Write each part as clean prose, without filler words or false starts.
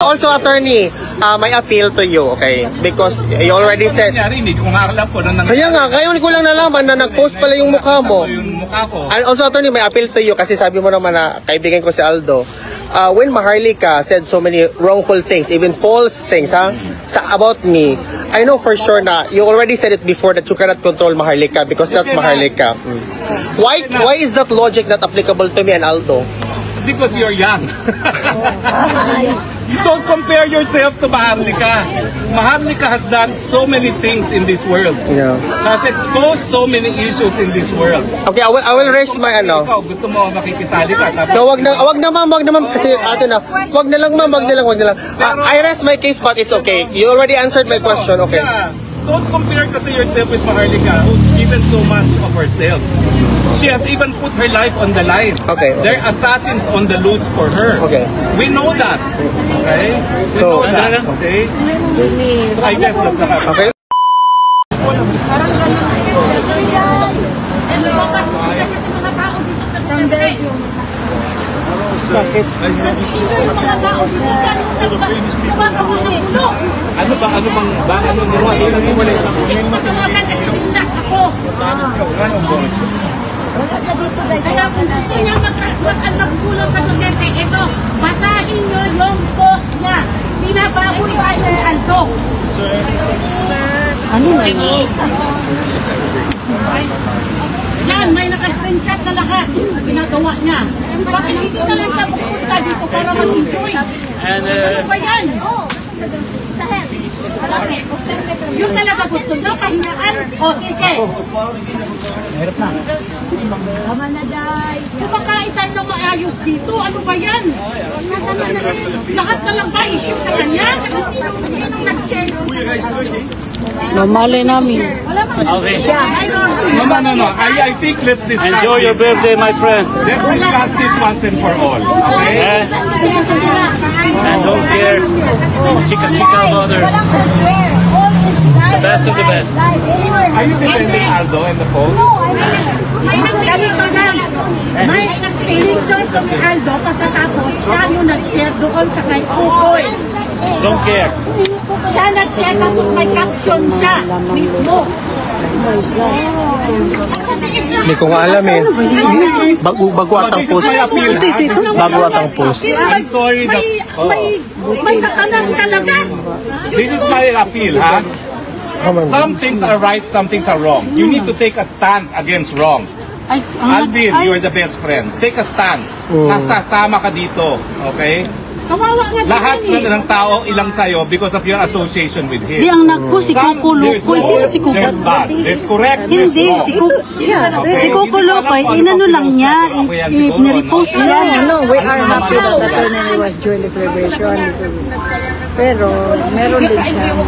also, attorney, may appeal to you, okay? Because you already said... Hindi ko nga alam po. Kaya nga, ngayon ko lang nalaman na nag-post pala yung mukha mo. And also, attorney, may appeal to you kasi sabi mo naman na kaibigan ko si Aldo. When Maharlika said so many wrongful things, even false things, about me, I know for sure na you already said it before that you cannot control Maharlika because that's Maharlika. Why is that logic not applicable to me and Aldo? Because you're young. You don't compare yourself to Maharlika. Maharlika has done so many things in this world. Yeah. Has exposed so many issues in this world. Okay, I will raise my ano. Ikaw, gusto mo makikisali ka? No, wag na ma'am, kasi ate na. Wag na lang ma'am, wag na lang. I rest my case but it's okay. You already answered my question, okay. Yeah. Don't compare kasi yourself with Maharlika, who's given so much of herself. She has even put her life on the line. Okay. There are assassins on the loose for her. Okay. We know that. Okay? We know that. Okay? So I guess that's enough. Okay. Bakit? Ano kaya kung gusto niya magkulo sa Duterte, ito, basahin niyo yung post niya. Pinababoy ba ni Aldo? Ano na yun? Yan, may naka-screenshot na lahat. Pinagawa niya. Bakit hindi na lang siya pupunta dito para mag-enjoy? Ano ba yan? Yung talaga gusto niya, pahingaan. O, sige. Hirap na. Tama na, Day. Kumakain tayo ng maayos dito. Ano ba yan? Lahat na lang ba issues sa kanya? Sinong nag-share doon sa kanya? Normally namin. Okay. No. I think let's discuss. Enjoy your birthday, my friend. Let's discuss this once and for all. Okay? And don't care chika about others. The best of the best. Are you defending Aldo in the post? Ganito lang. May picture ko ni Aldo pagkatapos siya yung nag-share doon sa kay Pukoy. Don't care. Siya nag-share tapos may caption siya mismo. Hindi ko nga alam eh. Bago atang post. Bago atang post. I'm sorry that... May satanas talaga. This is my appeal, ha? Some things are right, some things are wrong. You need to take a stand against wrong. Alvin, you're the best friend. Take a stand. Nasasama ka dito, okay? Kawawa nga lahat ng tao ilang sa'yo because of your association with him. Di ang nagpo si Kuko Lukoy. Sino si Kuko? There's bad, there's correct, Hindi, there's si wrong. Kuko. Si Kuko Lukoy, inano lang niya, nirepost niya. No, we are happy that Attorney was joined the celebration. Pero, meron din siya. Oh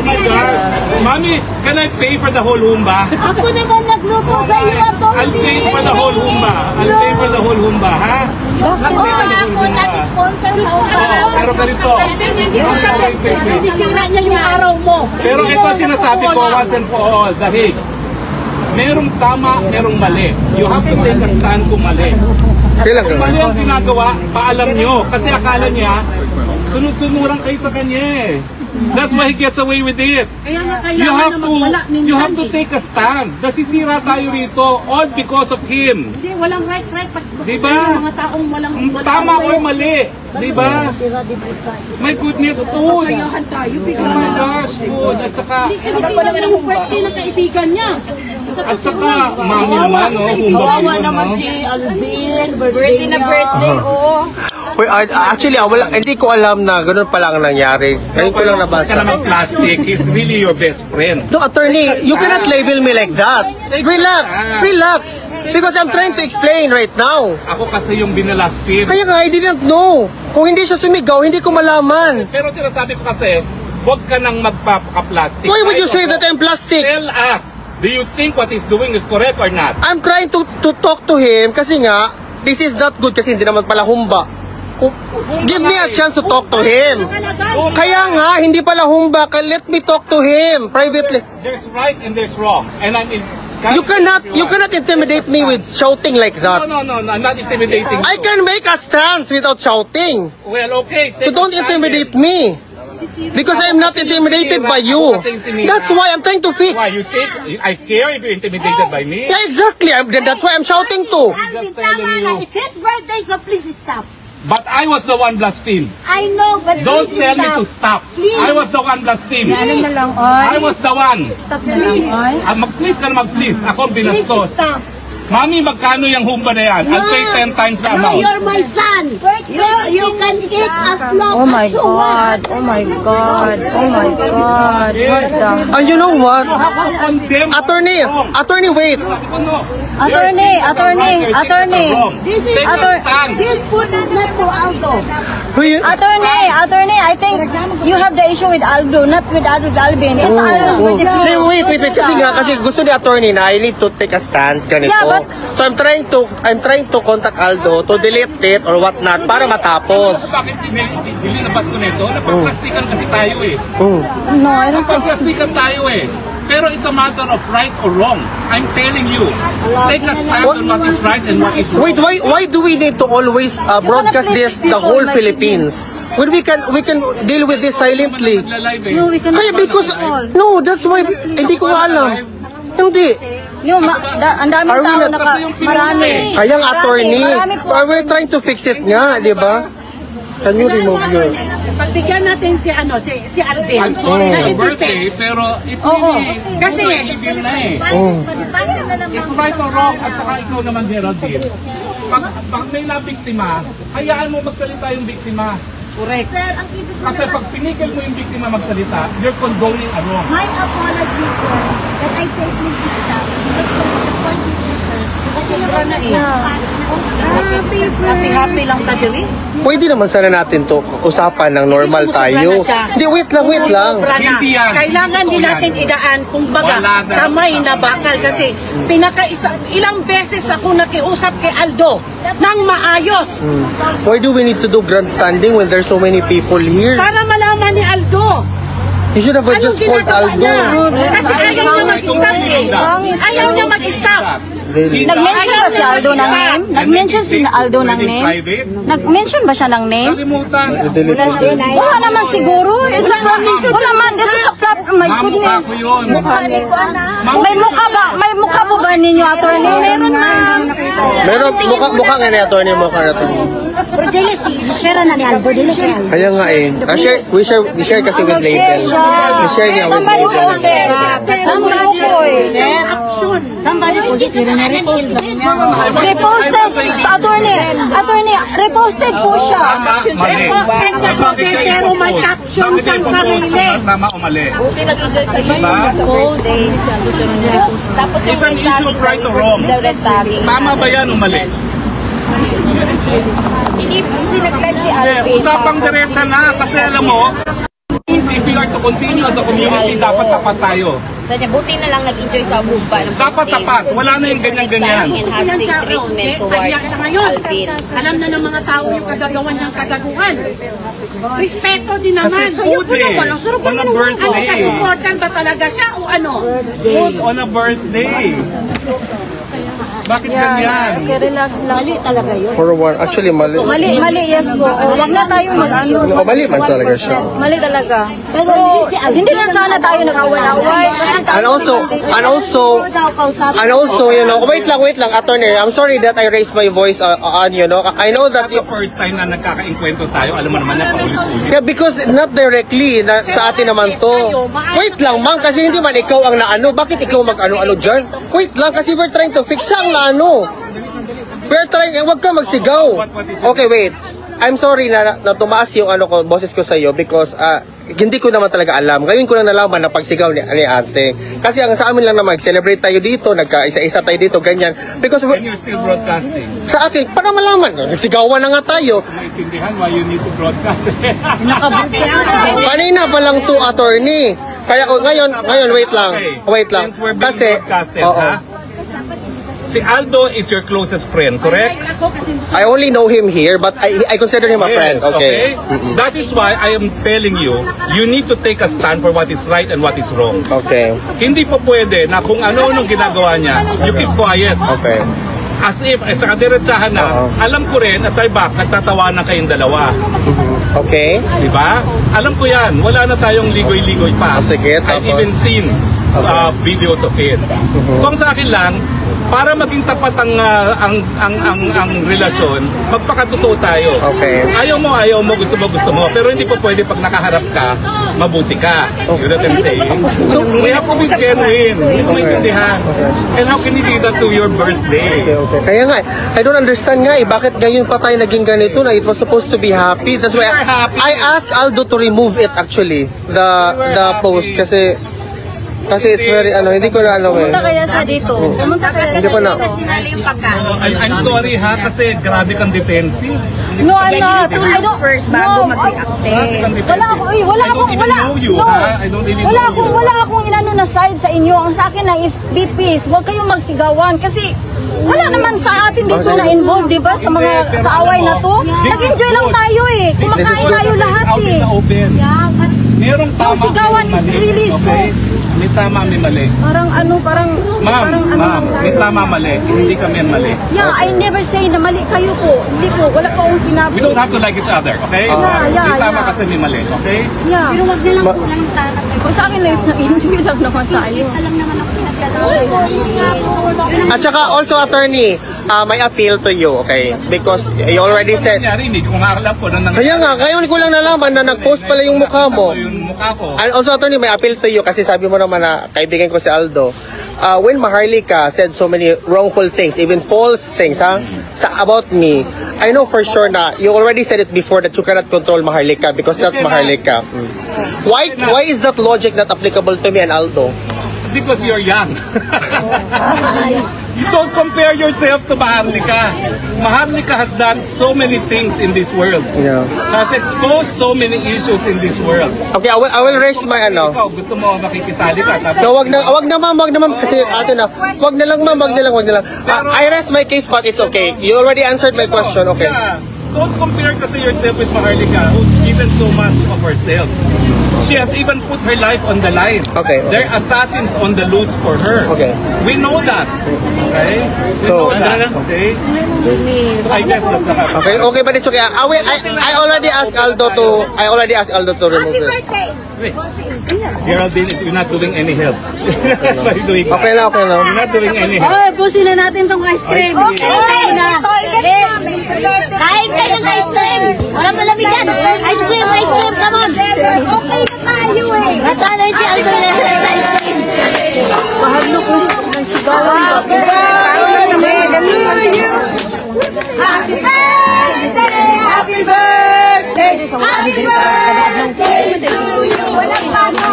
my gosh! Mommy, can I pay for the whole humba? Ako naman nagluto sa iyo, Atty. I'll pay for the whole humba. I'll pay for the whole humba, ha? Ako nag-sponsor sa araw. Pero ganito. Hindi mo siya sinisira niya yung araw mo. Pero ito ang sinasabi ko once and for all, dahil merong tama, merong mali. You have to take a stand kung mali. Kung mali ang ginagawa, paalam nyo. Kasi akala niya, sunod-sunuran kayo sa kanya eh. That's why he gets away with it. You have to take a stand. Nasisira tayo rito all because of him. Hindi, walang right. Diba? Mga taong walang tama or mali. Diba? My goodness, food. Kayahan tayo, Oh bigla my na lang. gosh, food. At saka, Hindi sinisira mo yung birthday ng kaibigan niya. at saka, mami naman, no? Kawawa naman si Alvin, birthday na birthday, oh. Wait, actually, hindi ko alam na ganun pala ang nangyari. Ngayon ko lang nabasa. Ka naman plastic. He's really your best friend. No, attorney, you cannot label me like that. Relax. Because I'm trying to explain right now. Ako kasi yung binalaspin. Kaya nga, I didn't know. Kung hindi siya sumigaw, hindi ko malaman. Pero sinasabi ko kasi, huwag ka nang magpapaka-plastic. Why would you say that I'm plastic? Tell us, do you think what he's doing is correct or not? I'm trying to talk to him kasi nga, this is not good kasi hindi naman pala humba. Give me a chance to talk to him. Kaya nga, hindi pala humba. Let me talk to him privately. There's right and there's wrong. And I'm You cannot intimidate me with shouting like that. No, I'm not intimidating you. I can make a stance without shouting. Well, okay. So don't intimidate me. Because I'm not intimidated by you. That's why I'm trying to fix. Why, you think I care if you're intimidated by me? Yeah, exactly. That's why I'm shouting to. Just telling you. It's his birthday, so please stop. But I was the one blasphemed. I know, but Don't please tell me stop. to stop. Please. I was the one blasphemed. Ano na lang, oy. I was the one. Stop na lang, oy. Mag-please ka na mag-please. Ako ang Please binastos. stop. Mami, magkano yung humba na yan? I'll pay 10 times the No, amount. you're my son. You can eat as long Oh my as you want. God. Oh my God. Oh my God. What the... And you know what? You have to condemn Attorney, wait. Sabi ko, no. Attorney, This is this food is not to Aldo. Attorney, I think you have the issue with Aldo, not with Alvin. It's Aldo's birthday. Hey, wait. Kasi gusto ni attorney na I need to take a stance ganito. Yeah, but- So I'm trying to contact Aldo to delete it or whatnot para matapos. Bakit nilabas ko nito? Napagplastikan kasi tayo eh. No, I don't think so. Napagplastikan tayo eh. Pero it's a matter of right or wrong. I'm telling you. Take a stand on what is right and what is wrong. Wait, why do we need to always broadcast this the whole Philippines? When we can deal with this silently. Nagla-live eh. No, we cannot. Kaya because no, that's why hindi ko alam. Hindi. No, ang daming Are we tao not- marami. Kayang attorney. Marami po. We're trying to fix it nga, di ba? Can you remove your... Pagbigyan natin si Alvin. I'm sorry na it's your birthday, interface. pero it's Oo. really... Kasi- illegal na eh. It's right or wrong, at saka ikaw naman, Geraldine. Pag may nabiktima, hayaan mo magsalita yung biktima. Correct. Sir, ang ibig ko Kasi naman, pag pinigil mo yung biktima magsalita, you're condoning a wrong. my apologies, sir, that I say please stop. Because the point is, sir, kasi Sobra na eh. Happy lang tayo eh. Pwede naman sana natin to usapan ng normal tayo. Hindi, wait lang. Hindi yan. Kailangan din natin idaan kung baga Wala na. kamay na bakal kasi ilang beses ako nakiusap kay Aldo ng maayos Why do we need to do grandstanding when there's so many people here? para malaman ni Aldo You should have anong just called ginagawa Aldo. niya. Kasi ayaw niya mag-stop eh. Ayaw niya mag-stop. Really? Nag-mention ba si Aldo ng name? Nag-mention si Aldo ng name? Private? Nag-mention ba siya ng name? Kalimutan. Wala naman siguro. Wala man. This is a flap. My Mamukha goodness. ko yun. May mukha ba? May mukha po ba ninyo, attorney? Meron na. Meron, mukha nga ni attorney, mukha na to. Pero dili si share na ni Aldo, dili si Aldo. Kaya nga eh. We share kasi with label. We share niya with Somebody label. posted. Somebody posted. Somebody posted na repost Reposted. Attorney, reposted po siya. Mali. Reposted na po pero may caption siyang sarili. Tama o mali? Buti nag-enjoy sa Diba? birthday. Tapos It's an issue of right or wrong. Tama ba yan o mali? Hindi sinaglag si Usapang diretsa na kasi alam mo, if we are to continue as a community, dapat tapat tayo. Sa niya, buti na lang nag-enjoy sa bumba ng Dapat tapat. Wala na yung ganyan-ganyan. Enhancing treatment towards Kanya siya ngayon. Alvin. Alam na ng mga tao yung kagagawan ng kagaguhan. Respeto din naman. Kasi food eh. On a birthday. Ano siya, important ba talaga siya o ano? Food on a birthday. Bakit ganyan? Okay, relax lang. Mali talaga yun. For one, actually mali. Mali, yes po. Huwag na tayo mag-ano. Mali man talaga siya. Mali talaga. Pero hindi lang sana tayo nag-away-away. And also, you know, wait lang, attorney. I'm sorry that I raised my voice on, you know. I know that The first time na nagkakainkwento tayo, alam mo naman na paulit-ulit. yeah, because not directly sa atin naman to. Wait lang, ma'am, kasi hindi man ikaw ang naano. Bakit ikaw mag-ano-ano dyan? Wait lang, kasi we're trying to fix siya ang naano. We're trying, wag ka magsigaw. Okay, wait. I'm sorry na tumaas yung ano ko, boses ko sa iyo because hindi ko naman talaga alam. Ngayon ko lang nalaman na pagsigaw ni ate. Kasi ang sa amin lang na mag-celebrate tayo dito, nagka-isa-isa tayo dito, ganyan. Because And you're still broadcasting. sa akin, para malaman, nagsigawan na nga tayo. Maintindihan why you need to broadcast. Kanina pa lang to, attorney. Kaya ngayon, wait lang. Okay. Wait lang. Since we're being Kasi, broadcasted, oo. ha? Si Aldo is your closest friend, correct? Ako kasi gusto I only know him here, but I consider him a friend. Yes, Okay. That is why I am telling you, you need to take a stand for what is right and what is wrong. Okay. Hindi po pwede na kung ano-anong ginagawa niya, you keep quiet. Okay. As if, at saka diretsahan na, alam ko rin, at back, nagtatawanan kayong dalawa. Okay. Diba? Alam ko yan, wala na tayong ligoy-ligoy pa. Sige, I've tapos? even seen videos of it. So ang sa akin lang, para maging tapat ang relasyon, magpakatotoo tayo. Okay. Ayaw mo, gusto mo. Pero hindi po pwede pag nakaharap ka, mabuti ka. You know what I'm saying? So, we have to be genuine. Hindi mo maintindihan. And how can you do that to your birthday? Okay. Kaya nga, I don't understand nga bakit ngayon pa tayo naging ganito na it was supposed to be happy. That's why We are happy. I asked Aldo to remove it actually, the post kasi it's very hindi ko na Pumunta kaya siya dito. Pumunta kaya Hindi ko na. I'm sorry ha, kasi grabe kang defensive. No, I'm not. I don't first no, bago mag-reacte. Wala akong inano na side sa inyo. Ang sa akin lang is be peace. Huwag kayong magsigawan kasi wala naman sa atin dito na involved, di ba? Sa away na to. Nag-enjoy lang tayo eh. Kumakain tayo lahat Out in eh. the open. Merong tama, Yung sigawan merong is mali, really okay? May tama, may mali. Parang Ma'am, may tama, mali. Hindi kami ang mali. Yeah, I never say na mali kayo po. Hindi po, wala pa akong sinabi. We don't have to like each other, okay? May tama kasi may mali, okay? Yeah. Pero wag na lang po lang sana. Kung sa akin lang, enjoy lang naman tayo. Alam naman ako pinagdalaw. At saka also attorney, may appeal to you, okay? Because you already said Nangyari, hindi ko nga alam po na kaya nga, ngayon ko lang nalaman na nag-post pala yung mukha mo. Yung mukha ko. And also, attorney, may appeal to you kasi sabi mo naman na kaibigan ko si Aldo. When Maharlika said so many wrongful things, even false things, about me, I know for sure na you already said it before that you cannot control Maharlika because that's Maharlika. Why is that logic not applicable to me and Aldo? Because you're young. Don't compare yourself to Maharlika. Maharlika has done so many things in this world. Yeah. Has exposed so many issues in this world. Okay, I will raise my Ikaw, gusto mo makikisali ka. Tapos, No, wag na ma'am kasi ate na. Wag na lang ma'am, wag na lang. I rest my case but it's okay. You already answered my question, okay. Yeah. Don't compare kasi yourself with Maharlika, who's given so much of herself. She has even put her life on the line. Okay. There are assassins on the loose for her. Okay. We know that. Okay? We So- know that. Okay? So I guess that's a Okay, but it's okay. I already asked Aldo to remove it. Geraldine, you're not doing any help. What are you doing? Okay na. You're not doing any help. Oh, pusin na natin tong ice cream. Okay na. Kain kayo ng ice cream. Walang malamig yan. Ice cream, come on. Okay na tayo eh. Nasanay si Aldo na ice cream. Pahaglo ko ng sigawan. Happy birthday! Happy birthday! Happy birthday to you! Walang bago!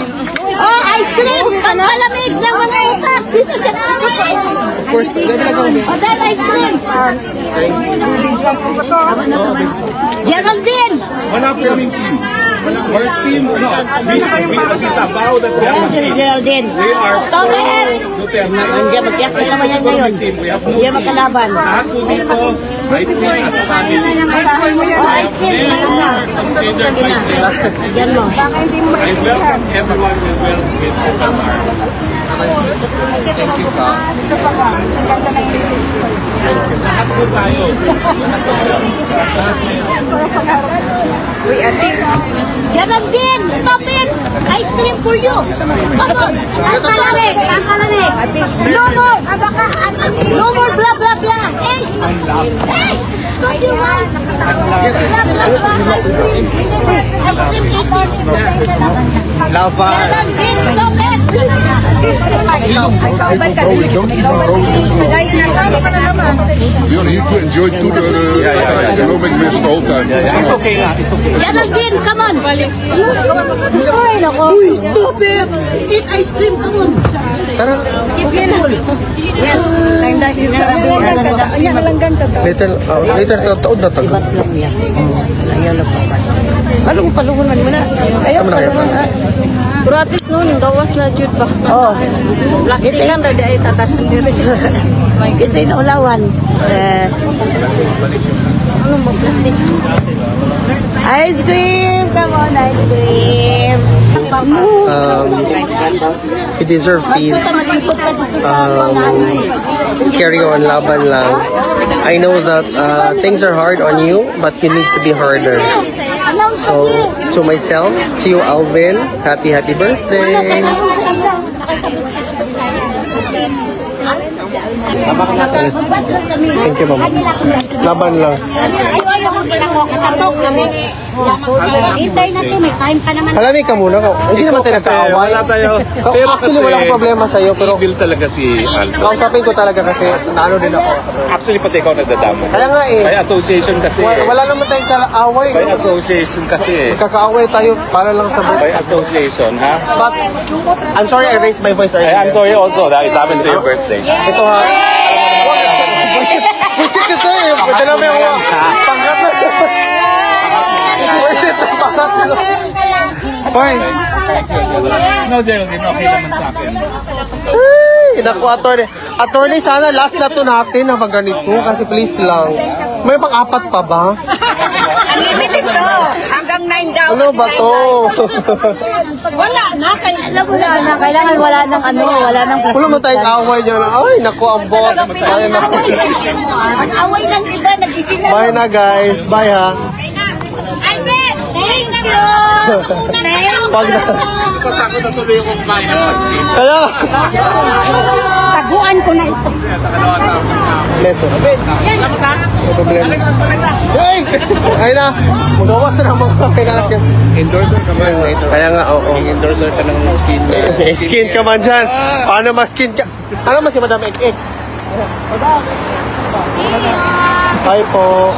Oh, ice cream! Pampalamig ng mga utak! Sino ka namin? Of course, Oh, that ice cream! Geraldine! Wala po kaming team. Our team, no, we disavow that we have a team. Geraldine! We are Stop it! Duterte. Hindi, magtiyak na naman yan ngayon. We have no Hindi team. makalaban. Lahat po dito, I think as a family. Oh, ice cream! Never considered myself. Yan mo. I welcome everyone with open arms. Lahat po tayo. Geraldine, stop it! Ice cream for you! Come on! Ang kalamig! No more! No more blah blah blah! Hey! Hey! Stop your mouth! Blah blah blah! Ice cream! Ice cream eating! Lava. Geraldine, stop it! You need to enjoy to the economic list the whole time. It's okay na, it's okay. Geraldine, come on! Ay, nako! Stop it! Eat ice cream, come on! Tara, Yes! Ayan na lang ganda to. later taon na tayo. lang yan. Ayaw lang pa. Ano kung palungan mo na? Ayaw Tama na kayo. Pero at least noon, gawas na jud ba? Oh. Plastic lang, dahil ay tatakan din. Kasi naulawan. Anong mag-plastic? Ice cream! Come on, ice cream! You deserve peace. Carry on, laban lang. I know that things are hard on you, but you need to be harder. So, to myself, to you, Alvin, happy birthday! Thank you, Mama. Laban lang. Hintay na to, may time pa naman. Halamig ka muna. Hindi naman tayo nagkaaway. Wala tayo. Pero actually, walang problema sa'yo. Pero Evil talaga si Aldo. kausapin ko talaga kasi naano din ako. Actually, pati ikaw nagdadama. Kaya nga eh. By association kasi. Wala naman tayong kaaway. By association kasi. Kakaaway tayo para lang sa By birthday. association, ha? But, I'm sorry I raised my voice earlier. I'm sorry also that it happened to your birthday. Ito ha. Busit ito eh. Pwede namin yung pangkat na. Busit na pangkat. Hoy. No, Geraldine, okay naman sa akin. Ay, naku, attorney. Attorney, sana last na to natin na pag ganito. Kasi please lang. May pang-apat pa ba? Unlimited to. Hanggang 9 daw. Ano ba to? Wala na. Alam mo na, kailangan wala ng wala ng Wala mo tayong away dyan. Ay, naku, ang bot. Ay, naku. Ang away ng iba, nagiging Bye na guys. Bye ha. Albert! Thank you! Pag na. Takot na tuloy yung kumain ng pansin. Kaya. Taguan ko na ito. Leso. No problema. Hey! Ay na. Magawas na naman. Endorser ka man later. Kaya nga, oo. Endorser ka ng skin. Skin ka man dyan. Paano ma-skin ka? Ano man si Madam Ek-Ek? Hi po.